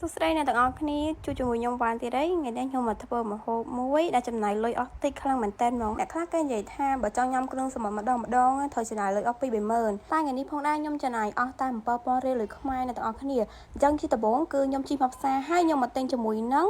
សួស្តីអ្នកទាំងអស់គ្នាជួបជាមួយខ្ញុំបានទៀតហើយថ្ងៃនេះខ្ញុំមកធ្វើម្ហូបមួយដែលចំណាយលុយអស់តិចខ្លាំងមែនតើហ្មងអ្នកខ្លះគេនិយាយថាបើចង់ញ៉ាំគ្រឿងសមុទ្រម្ដងត្រូវចំណាយលុយអស់ពី20000តែថ្ងៃនេះផងដែរខ្ញុំចំណាយអស់តែ7000រៀលលុយខ្មែរអ្នកទាំងអស់គ្នាអញ្ចឹងជាដំបូងគឺខ្ញុំជិះមកផ្សារហើយខ្ញុំមកទិញជាមួយនឹង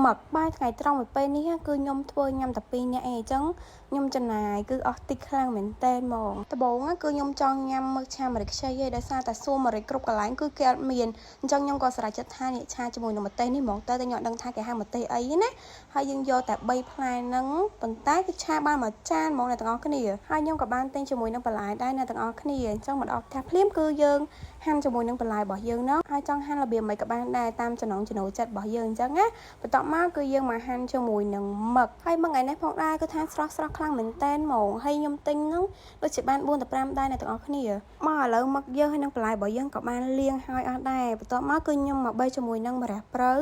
មកបាយថ្ងៃត្រង់មួយពេលនេះគឺខ្ញុំធ្វើញ៉ាំតែ2នាក់ឯងអញ្ចឹងខ្ញុំចំណាយគឺអស់តិចខ្លាំងមែនតើហ្មងដំបូងគឺខ្ញុំចង់ញ៉ាំមឹកឆាម្រេចខ្ចីឯងដោយសារតែសួរម្រេចគ្រប់កន្លែងគឺគេអត់មានអញ្ចឹងខ្ញុំក៏ស្រេចចិត្តថានេះឆាជាមួយនឹងម្ទេសនេះហ្មងតែខ្ញុំអត់ដឹងថាគេហៅម្ទេសអីណាហើយយើងយកតែ3ផ្លែហ្នឹងប៉ុន្តែគឺឆាបានមួយចានហ្មងអ្នកទាំងអស់គ្នាហើយខ្ញុំក៏បានទិញជាមួយនឹងបន្លែដែរអ្នកទាំងអស់គ្នាអញ្ចឹងមកដល់ផ្ទះភ្លាមគឺយើងហាន់ជាមួយនឹងបន្លែរបស់យើងហ្នឹងហើយចង់ហាន់របៀបមិនក៏បានដែរតាមចំណង់ចំណូលចិត្តរបស់យើងអញ្ចឹងណាបន្ទាប់មកគឺយើងមកហាន់ជាមួយនឹងមឹកហើយមឹកថ្ងៃនេះផងដែរគឺថាស្រស់ខ្លាំងមែនតែនហ្មងហើយខ្ញុំទិញហ្នឹងដូចជាបាន4ទៅ5ដែរអ្នកទាំងអស់គ្នាមកឥឡូវមឹកយើងហើយនឹងបន្លែរបស់យើងក៏បានលាងហើយអស់ដែរបន្ទាប់មកគឺខ្ញុំមកបីជាមួយនឹងម្រះព្រៅ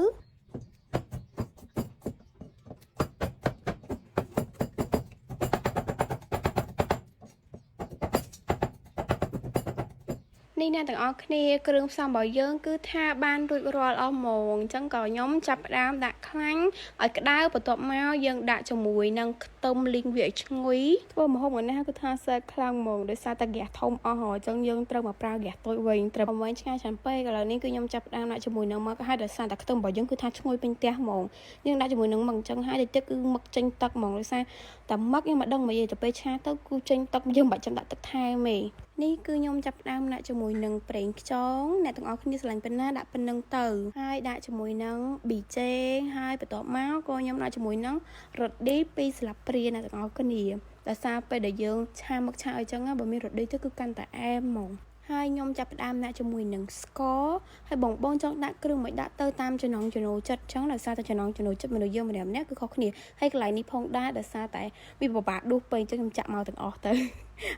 នេះអ្នកទាំងអស់គ្នាគ្រឿងផ្សំរបស់យើងគឺថាបានរួចរាល់អស់ហ្មងអញ្ចឹងក៏ខ្ញុំចាប់ផ្ដើមដាក់ខ្លាញ់ឲ្យក្តៅបន្ទាប់មកយើងដាក់ជាមួយនឹងខ្ទឹមលីងវាឲ្យឈ្ងុយធ្វើម្ហូបនេះគឺថាសែតខ្លាំងហ្មងដោយសារតែហ្គាសធំអស់អញ្ចឹងយើងត្រូវមកប្រើហ្គាសតូចវិញត្រូវវែងឆ្ងាយចាំពេកឥឡូវនេះគឺខ្ញុំចាប់ផ្ដើមដាក់ជាមួយនឹងមឹកហើយដោយសារតែខ្ទឹមរបស់យើងគឺថាឈ្ងុយពេញផ្ទះហ្មងយើងដាក់ជាមួយនឹងមឹកអញ្ចឹងហើយតិចទៀតគឺមឹកចេញទឹកហ្មងដោយសារតែមឹកខ្ញុំមិនដឹងមកនិយាយទៅពេលឆាទៅគឺចេញទឹកយើងមិនបាច់ចាំដាក់ទឹកថែមទេនេះគឺខ្ញុំចាប់ផ្ដើមដាក់ជាមួយនឹងប្រេងខ្យងអ្នកទាំងអស់គ្នាស្រឡាញ់ប៉ុណ្ណាដាក់ប៉ុណ្្នឹងទៅហើយដាក់ជាមួយនឹងប៊ីចេងហើយបន្ទាប់មកក៏ខ្ញុំដាក់ជាមួយនឹងរ៉ូឌី2ស្លាបព្រាអ្នកទាំងអស់គ្នាដោយសារពេលដែលយើងឆាមកឆាអីចឹងបើមានរ៉ូឌីទៅគឺកាន់តែអែមហ្មងហើយខ្ញុំចាប់ផ្ដើមដាក់ជាមួយនឹងស្ករហើយបងចង់ដាក់គ្រឿងមិនដាក់ទៅតាមចំណង់ចំណូលចិត្តចឹងដោយសារតែចំណង់ចំណូលចិត្តមនុស្សយើងម្នាក់គឺខុសគ្នាហើយកន្លែងនេះផងដែរដោយសារតែវាពិបាកដួសពេកចឹងខ្ញុំចាក់មកទាំងអស់ទៅ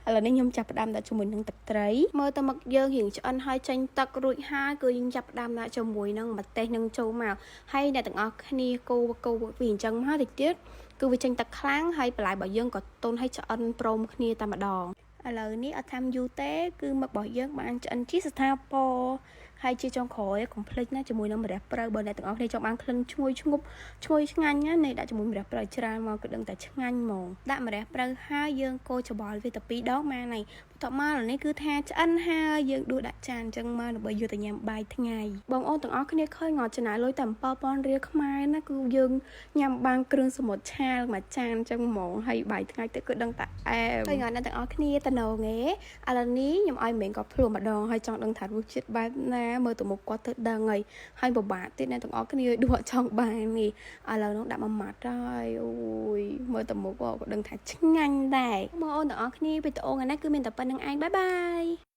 ឥឡូវនេះខ្ញុំចាប់ផ្ដើមដាក់ជាមួយនឹងទឹកត្រីមើលទៅមកយើងរៀងឆ្អិនហើយចេញទឹករួចហើយគឺយើងចាប់ផ្ដើមដាក់ជាមួយនឹងម្ទេសនឹងចូលមកហើយអ្នកទាំងអស់គ្នាកូរវាអញ្ចឹងមកតិចទៀតគឺវាចេញទឹកខ្លាំងហើយបន្លែរបស់យើងក៏ទន់ហើយឆ្អិនព្រមគ្នាតែម្ដងឥឡូវនេះអត់ថាំយូរទេគឺមឹករបស់យើងបានឆ្អិនជាស្ថាពរហើយជាចុងក្រោយកុំភ្លេចណាជាមួយនឹងម្រះព្រៅបើអ្នកទាំងអស់គ្នាចង់បានក្លិនឈ្ងុយឈ្ងប់ឈ្ងុយឆ្ងាញ់ណានេះដាក់ជាមួយម្រះព្រៅច្រើនមកគឺដឹងតែឆ្ងាញ់ហ្មងដាក់ម្រះព្រៅហើយយើងកូរច្របល់វាទៅ2ដងម៉ាណៃបន្ទាប់មកនេះគឺថាឆ្អិនហើយយើងដួសដាក់ចានអញ្ចឹងមកដើម្បីយកទៅញ៉ាំបាយថ្ងៃបងអូនទាំងអស់គ្នាឃើញងត់ចំណាយលុយតែ7000រៀលខ្មែរណាគឺយើងញ៉ាំបានគ្រឿងសមុទ្រឆាមួយចានអញ្ចឹងហ្មងហើយបាយថ្ងៃទៅគឺដឹងតែអែមហើយងត់អ្នកទាំងអស់គ្នាតំណងឯងឥឡូវនេះខ្ញុំឲ្យមេងក៏ភ្លុំម្ដងហើយចង់ដឹងថារសជាតិបែបណាមើលទៅមុខគាត់ទៅដឹងហើយពិបាកទៀតអ្នកទាំងអស់គ្នាដួសចង់បាននេះឥឡូវនោះដាក់មួយម៉ាត់ហើយអូយមើលទៅមុខក៏ដឹងថាឆ្ងាញ់ដែរបងអូនទាំងអស់គ្នាវីដេអូថ្ងៃនេះគឺមានតែប៉ុណ្្នឹងឯងបាយបាយ